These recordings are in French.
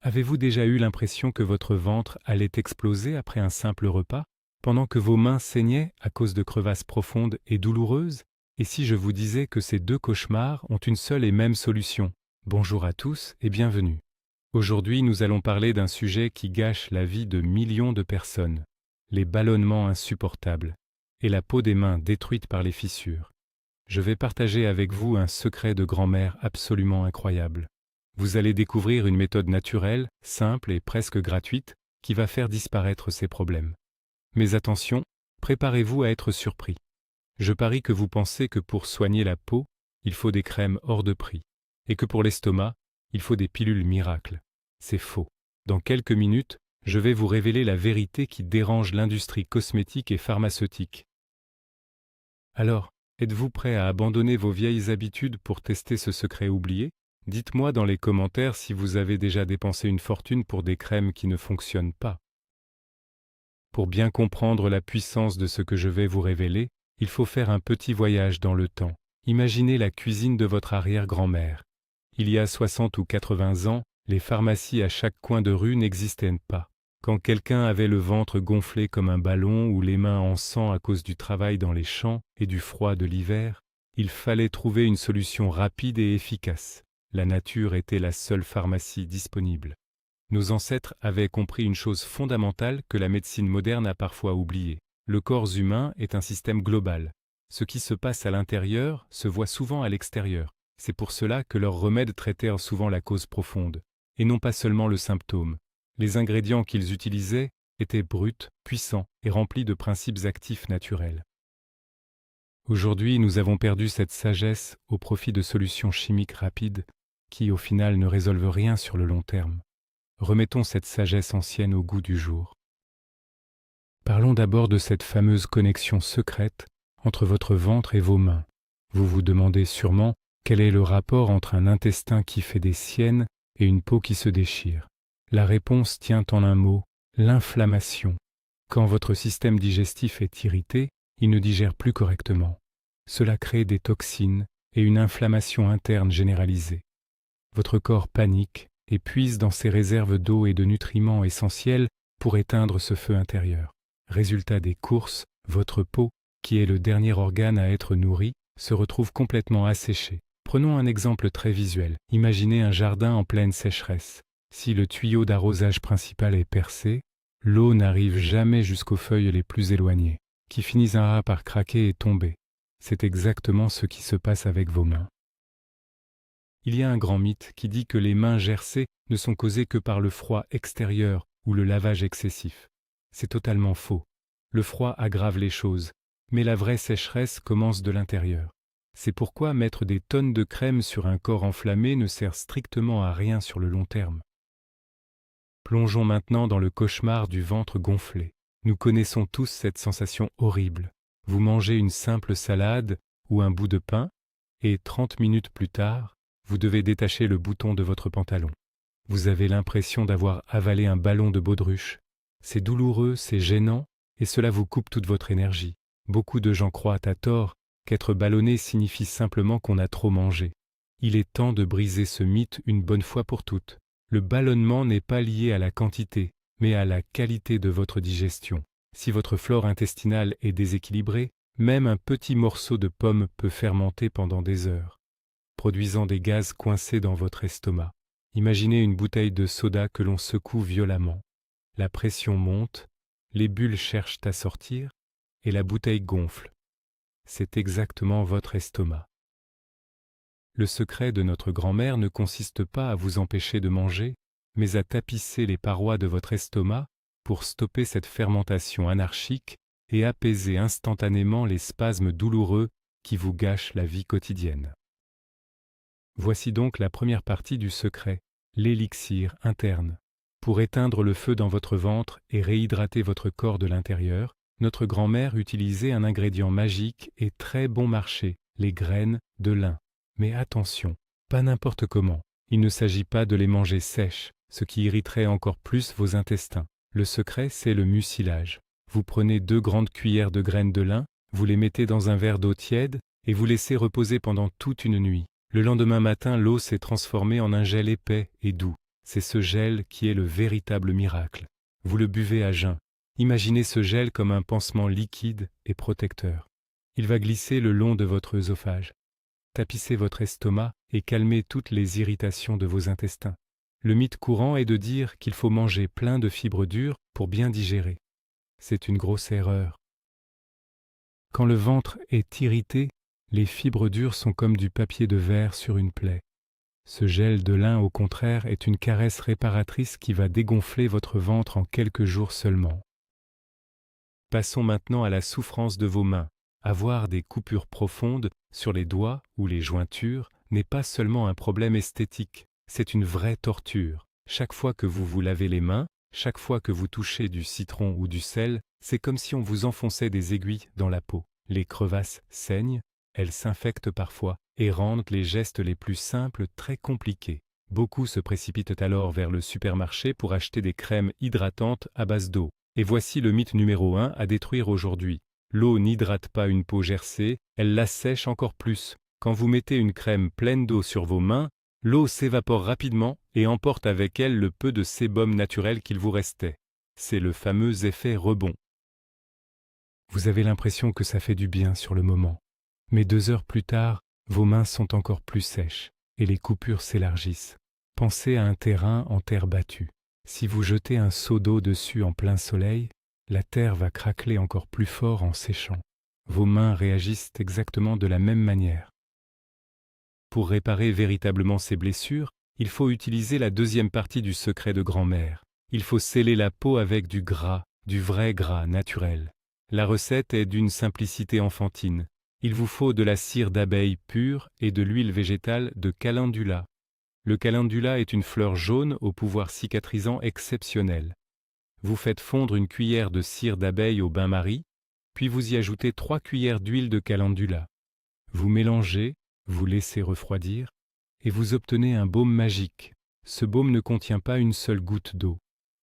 Avez-vous déjà eu l'impression que votre ventre allait exploser après un simple repas, pendant que vos mains saignaient à cause de crevasses profondes et douloureuses? Et si je vous disais que ces deux cauchemars ont une seule et même solution? Bonjour à tous et bienvenue. Aujourd'hui, nous allons parler d'un sujet qui gâche la vie de millions de personnes, les ballonnements insupportables et la peau des mains détruite par les fissures. Je vais partager avec vous un secret de grand-mère absolument incroyable. Vous allez découvrir une méthode naturelle, simple et presque gratuite qui va faire disparaître ces problèmes. Mais attention, préparez-vous à être surpris. Je parie que vous pensez que pour soigner la peau, il faut des crèmes hors de prix, et que pour l'estomac, il faut des pilules miracles. C'est faux. Dans quelques minutes, je vais vous révéler la vérité qui dérange l'industrie cosmétique et pharmaceutique. Alors, êtes-vous prêt à abandonner vos vieilles habitudes pour tester ce secret oublié? Dites-moi dans les commentaires si vous avez déjà dépensé une fortune pour des crèmes qui ne fonctionnent pas. Pour bien comprendre la puissance de ce que je vais vous révéler, il faut faire un petit voyage dans le temps. Imaginez la cuisine de votre arrière-grand-mère. Il y a 60 ou 80 ans, les pharmacies à chaque coin de rue n'existaient pas. Quand quelqu'un avait le ventre gonflé comme un ballon ou les mains en sang à cause du travail dans les champs et du froid de l'hiver, il fallait trouver une solution rapide et efficace. La nature était la seule pharmacie disponible. Nos ancêtres avaient compris une chose fondamentale que la médecine moderne a parfois oubliée. Le corps humain est un système global. Ce qui se passe à l'intérieur se voit souvent à l'extérieur. C'est pour cela que leurs remèdes traitaient souvent la cause profonde, et non pas seulement le symptôme. Les ingrédients qu'ils utilisaient étaient bruts, puissants et remplis de principes actifs naturels. Aujourd'hui, nous avons perdu cette sagesse au profit de solutions chimiques rapides qui, au final, ne résolvent rien sur le long terme. Remettons cette sagesse ancienne au goût du jour. Parlons d'abord de cette fameuse connexion secrète entre votre ventre et vos mains. Vous vous demandez sûrement quel est le rapport entre un intestin qui fait des siennes et une peau qui se déchire. La réponse tient en un mot, l'inflammation. Quand votre système digestif est irrité, il ne digère plus correctement. Cela crée des toxines et une inflammation interne généralisée. Votre corps panique et puise dans ses réserves d'eau et de nutriments essentiels pour éteindre ce feu intérieur. Résultat des courses, votre peau, qui est le dernier organe à être nourri, se retrouve complètement asséchée. Prenons un exemple très visuel. Imaginez un jardin en pleine sécheresse. Si le tuyau d'arrosage principal est percé, l'eau n'arrive jamais jusqu'aux feuilles les plus éloignées, qui finissent par craquer et tomber. C'est exactement ce qui se passe avec vos mains. Il y a un grand mythe qui dit que les mains gercées ne sont causées que par le froid extérieur ou le lavage excessif. C'est totalement faux. Le froid aggrave les choses, mais la vraie sécheresse commence de l'intérieur. C'est pourquoi mettre des tonnes de crème sur un corps enflammé ne sert strictement à rien sur le long terme. Plongeons maintenant dans le cauchemar du ventre gonflé. Nous connaissons tous cette sensation horrible. Vous mangez une simple salade ou un bout de pain, et 30 minutes plus tard, vous devez détacher le bouton de votre pantalon. Vous avez l'impression d'avoir avalé un ballon de baudruche. C'est douloureux, c'est gênant, et cela vous coupe toute votre énergie. Beaucoup de gens croient à tort qu'être ballonné signifie simplement qu'on a trop mangé. Il est temps de briser ce mythe une bonne fois pour toutes. Le ballonnement n'est pas lié à la quantité, mais à la qualité de votre digestion. Si votre flore intestinale est déséquilibrée, même un petit morceau de pomme peut fermenter pendant des heures, produisant des gaz coincés dans votre estomac. Imaginez une bouteille de soda que l'on secoue violemment. La pression monte, les bulles cherchent à sortir, et la bouteille gonfle. C'est exactement votre estomac. Le secret de notre grand-mère ne consiste pas à vous empêcher de manger, mais à tapisser les parois de votre estomac pour stopper cette fermentation anarchique et apaiser instantanément les spasmes douloureux qui vous gâchent la vie quotidienne. Voici donc la première partie du secret, l'élixir interne. Pour éteindre le feu dans votre ventre et réhydrater votre corps de l'intérieur, notre grand-mère utilisait un ingrédient magique et très bon marché, les graines de lin. Mais attention, pas n'importe comment. Il ne s'agit pas de les manger sèches, ce qui irriterait encore plus vos intestins. Le secret, c'est le mucilage. Vous prenez 2 grandes cuillères de graines de lin, vous les mettez dans un verre d'eau tiède et vous laissez reposer pendant toute une nuit. Le lendemain matin, l'eau s'est transformée en un gel épais et doux. C'est ce gel qui est le véritable miracle. Vous le buvez à jeun. Imaginez ce gel comme un pansement liquide et protecteur. Il va glisser le long de votre œsophage, tapisser votre estomac et calmer toutes les irritations de vos intestins. Le mythe courant est de dire qu'il faut manger plein de fibres dures pour bien digérer. C'est une grosse erreur. Quand le ventre est irrité, les fibres dures sont comme du papier de verre sur une plaie. Ce gel de lin, au contraire, est une caresse réparatrice qui va dégonfler votre ventre en quelques jours seulement. Passons maintenant à la souffrance de vos mains. Avoir des coupures profondes sur les doigts ou les jointures n'est pas seulement un problème esthétique, c'est une vraie torture. Chaque fois que vous vous lavez les mains, chaque fois que vous touchez du citron ou du sel, c'est comme si on vous enfonçait des aiguilles dans la peau. Les crevasses saignent, elles s'infectent parfois et rendent les gestes les plus simples très compliqués. Beaucoup se précipitent alors vers le supermarché pour acheter des crèmes hydratantes à base d'eau. Et voici le mythe numéro 1 à détruire aujourd'hui. L'eau n'hydrate pas une peau gercée, elle l'assèche encore plus. Quand vous mettez une crème pleine d'eau sur vos mains, l'eau s'évapore rapidement et emporte avec elle le peu de sébum naturel qu'il vous restait. C'est le fameux effet rebond. Vous avez l'impression que ça fait du bien sur le moment. Mais 2 heures plus tard, vos mains sont encore plus sèches et les coupures s'élargissent. Pensez à un terrain en terre battue. Si vous jetez un seau d'eau dessus en plein soleil, la terre va craqueler encore plus fort en séchant. Vos mains réagissent exactement de la même manière. Pour réparer véritablement ces blessures, il faut utiliser la deuxième partie du secret de grand-mère. Il faut sceller la peau avec du gras, du vrai gras naturel. La recette est d'une simplicité enfantine. Il vous faut de la cire d'abeille pure et de l'huile végétale de calendula. Le calendula est une fleur jaune au pouvoir cicatrisant exceptionnel. Vous faites fondre une cuillère de cire d'abeille au bain-marie, puis vous y ajoutez 3 cuillères d'huile de calendula. Vous mélangez, vous laissez refroidir, et vous obtenez un baume magique. Ce baume ne contient pas une seule goutte d'eau.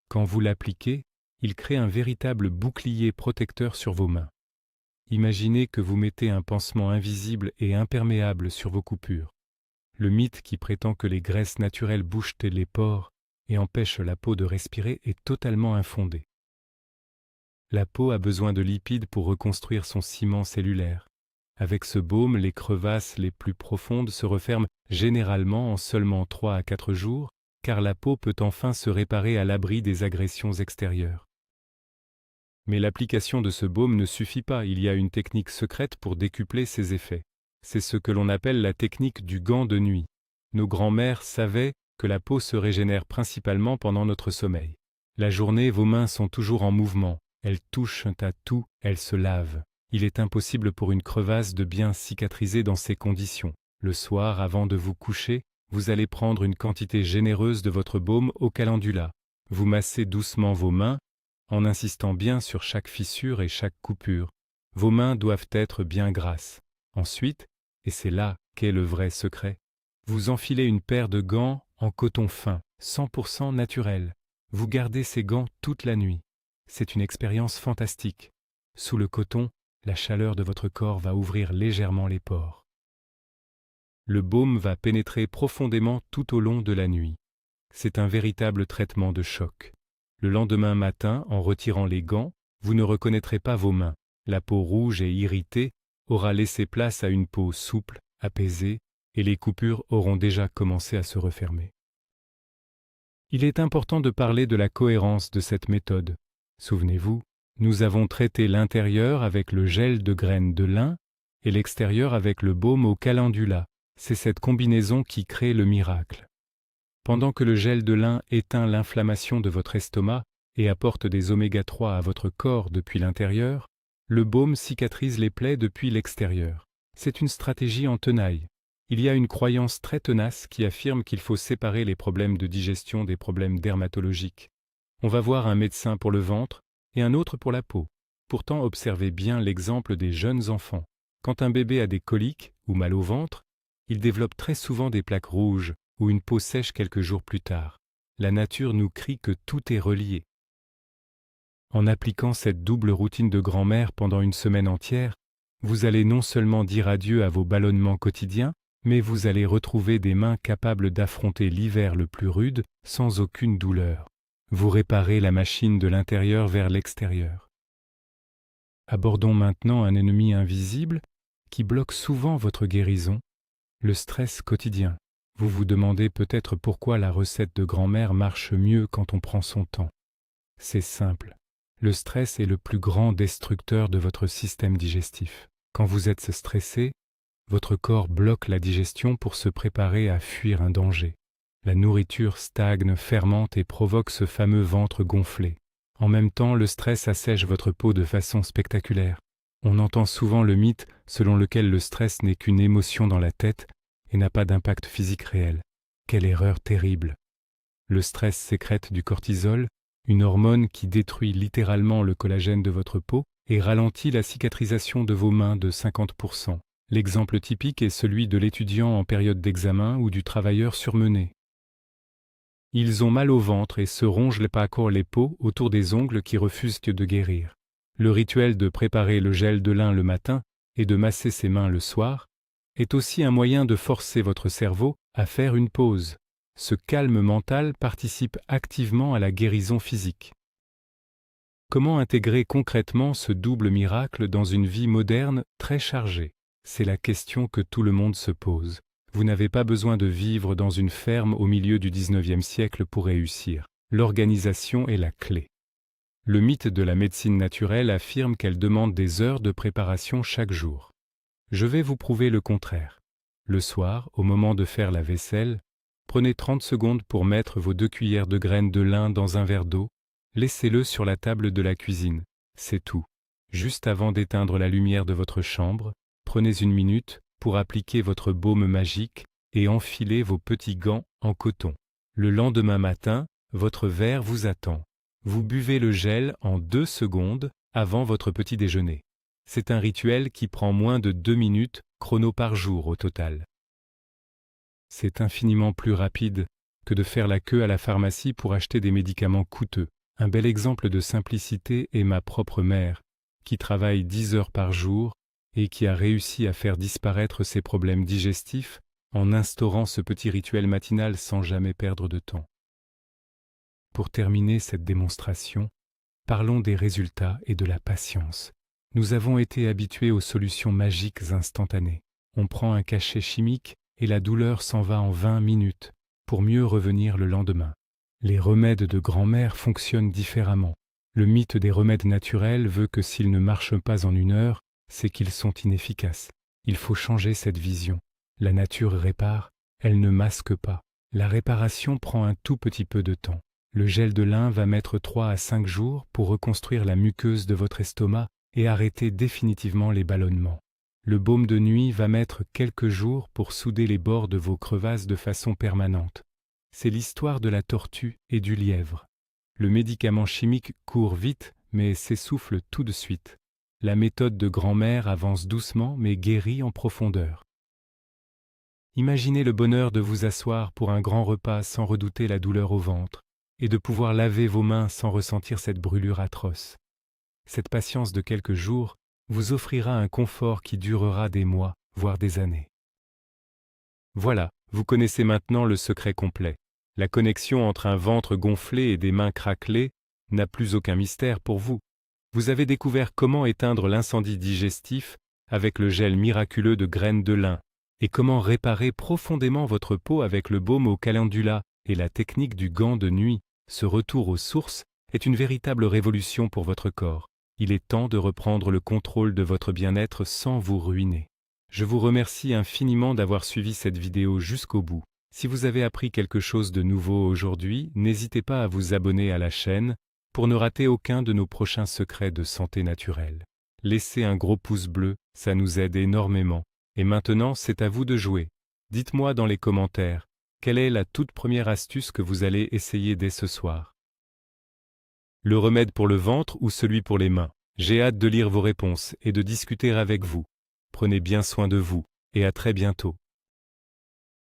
Quand vous l'appliquez, il crée un véritable bouclier protecteur sur vos mains. Imaginez que vous mettez un pansement invisible et imperméable sur vos coupures. Le mythe qui prétend que les graisses naturelles bouchent les pores et empêchent la peau de respirer est totalement infondé. La peau a besoin de lipides pour reconstruire son ciment cellulaire. Avec ce baume, les crevasses les plus profondes se referment généralement en seulement 3 à 4 jours, car la peau peut enfin se réparer à l'abri des agressions extérieures. Mais l'application de ce baume ne suffit pas, il y a une technique secrète pour décupler ses effets. C'est ce que l'on appelle la technique du gant de nuit. Nos grands-mères savaient que la peau se régénère principalement pendant notre sommeil. La journée, vos mains sont toujours en mouvement, elles touchent à tout, elles se lavent. Il est impossible pour une crevasse de bien cicatriser dans ces conditions. Le soir, avant de vous coucher, vous allez prendre une quantité généreuse de votre baume au calendula. Vous massez doucement vos mains, en insistant bien sur chaque fissure et chaque coupure. Vos mains doivent être bien grasses. Ensuite, et c'est là qu'est le vrai secret, vous enfilez une paire de gants en coton fin, 100% naturel. Vous gardez ces gants toute la nuit. C'est une expérience fantastique. Sous le coton, la chaleur de votre corps va ouvrir légèrement les pores. Le baume va pénétrer profondément tout au long de la nuit. C'est un véritable traitement de choc. Le lendemain matin, en retirant les gants, vous ne reconnaîtrez pas vos mains. La peau rouge et irritée aura laissé place à une peau souple, apaisée, et les coupures auront déjà commencé à se refermer. Il est important de parler de la cohérence de cette méthode. Souvenez-vous, nous avons traité l'intérieur avec le gel de graines de lin et l'extérieur avec le baume au calendula. C'est cette combinaison qui crée le miracle. Pendant que le gel de lin éteint l'inflammation de votre estomac et apporte des oméga-3 à votre corps depuis l'intérieur, le baume cicatrise les plaies depuis l'extérieur. C'est une stratégie en tenaille. Il y a une croyance très tenace qui affirme qu'il faut séparer les problèmes de digestion des problèmes dermatologiques. On va voir un médecin pour le ventre et un autre pour la peau. Pourtant, observez bien l'exemple des jeunes enfants. Quand un bébé a des coliques ou mal au ventre, il développe très souvent des plaques rouges ou une peau sèche quelques jours plus tard. La nature nous crie que tout est relié. En appliquant cette double routine de grand-mère pendant une semaine entière, vous allez non seulement dire adieu à vos ballonnements quotidiens, mais vous allez retrouver des mains capables d'affronter l'hiver le plus rude sans aucune douleur. Vous réparez la machine de l'intérieur vers l'extérieur. Abordons maintenant un ennemi invisible qui bloque souvent votre guérison, le stress quotidien. Vous vous demandez peut-être pourquoi la recette de grand-mère marche mieux quand on prend son temps. C'est simple. Le stress est le plus grand destructeur de votre système digestif. Quand vous êtes stressé, votre corps bloque la digestion pour se préparer à fuir un danger. La nourriture stagne, fermente et provoque ce fameux ventre gonflé. En même temps, le stress assèche votre peau de façon spectaculaire. On entend souvent le mythe selon lequel le stress n'est qu'une émotion dans la tête et n'a pas d'impact physique réel. Quelle erreur terrible! Le stress sécrète du cortisol, une hormone qui détruit littéralement le collagène de votre peau et ralentit la cicatrisation de vos mains de 50%. L'exemple typique est celui de l'étudiant en période d'examen ou du travailleur surmené. Ils ont mal au ventre et se rongent pas encore les peaux autour des ongles qui refusent de guérir. Le rituel de préparer le gel de lin le matin et de masser ses mains le soir est aussi un moyen de forcer votre cerveau à faire une pause. Ce calme mental participe activement à la guérison physique. Comment intégrer concrètement ce double miracle dans une vie moderne très chargée? C'est la question que tout le monde se pose. Vous n'avez pas besoin de vivre dans une ferme au milieu du XIXe siècle pour réussir. L'organisation est la clé. Le mythe de la médecine naturelle affirme qu'elle demande des heures de préparation chaque jour. Je vais vous prouver le contraire. Le soir, au moment de faire la vaisselle, prenez 30 secondes pour mettre vos 2 cuillères de graines de lin dans un verre d'eau, laissez-le sur la table de la cuisine. C'est tout. Juste avant d'éteindre la lumière de votre chambre, prenez 1 minute pour appliquer votre baume magique et enfiler vos petits gants en coton. Le lendemain matin, votre verre vous attend. Vous buvez le gel en 2 secondes avant votre petit déjeuner. C'est un rituel qui prend moins de 2 minutes chrono par jour au total. C'est infiniment plus rapide que de faire la queue à la pharmacie pour acheter des médicaments coûteux. Un bel exemple de simplicité est ma propre mère, qui travaille 10 heures par jour et qui a réussi à faire disparaître ses problèmes digestifs en instaurant ce petit rituel matinal sans jamais perdre de temps. Pour terminer cette démonstration, parlons des résultats et de la patience. Nous avons été habitués aux solutions magiques instantanées. On prend un cachet chimique et la douleur s'en va en 20 minutes, pour mieux revenir le lendemain. Les remèdes de grand-mère fonctionnent différemment. Le mythe des remèdes naturels veut que s'ils ne marchent pas en 1 heure, c'est qu'ils sont inefficaces. Il faut changer cette vision. La nature répare, elle ne masque pas. La réparation prend un tout petit peu de temps. Le gel de lin va mettre 3 à 5 jours pour reconstruire la muqueuse de votre estomac et arrêter définitivement les ballonnements. Le baume de nuit va mettre quelques jours pour souder les bords de vos crevasses de façon permanente. C'est l'histoire de la tortue et du lièvre. Le médicament chimique court vite, mais s'essouffle tout de suite. La méthode de grand-mère avance doucement, mais guérit en profondeur. Imaginez le bonheur de vous asseoir pour un grand repas sans redouter la douleur au ventre, et de pouvoir laver vos mains sans ressentir cette brûlure atroce. Cette patience de quelques jours vous offrira un confort qui durera des mois, voire des années. Voilà, vous connaissez maintenant le secret complet. La connexion entre un ventre gonflé et des mains craquelées n'a plus aucun mystère pour vous. Vous avez découvert comment éteindre l'incendie digestif avec le gel miraculeux de graines de lin et comment réparer profondément votre peau avec le baume au calendula et la technique du gant de nuit. Ce retour aux sources est une véritable révolution pour votre corps. Il est temps de reprendre le contrôle de votre bien-être sans vous ruiner. Je vous remercie infiniment d'avoir suivi cette vidéo jusqu'au bout. Si vous avez appris quelque chose de nouveau aujourd'hui, n'hésitez pas à vous abonner à la chaîne pour ne rater aucun de nos prochains secrets de santé naturelle. Laissez un gros pouce bleu, ça nous aide énormément. Et maintenant, c'est à vous de jouer. Dites-moi dans les commentaires, quelle est la toute première astuce que vous allez essayer dès ce soir? Le remède pour le ventre ou celui pour les mains? J'ai hâte de lire vos réponses et de discuter avec vous. Prenez bien soin de vous et à très bientôt.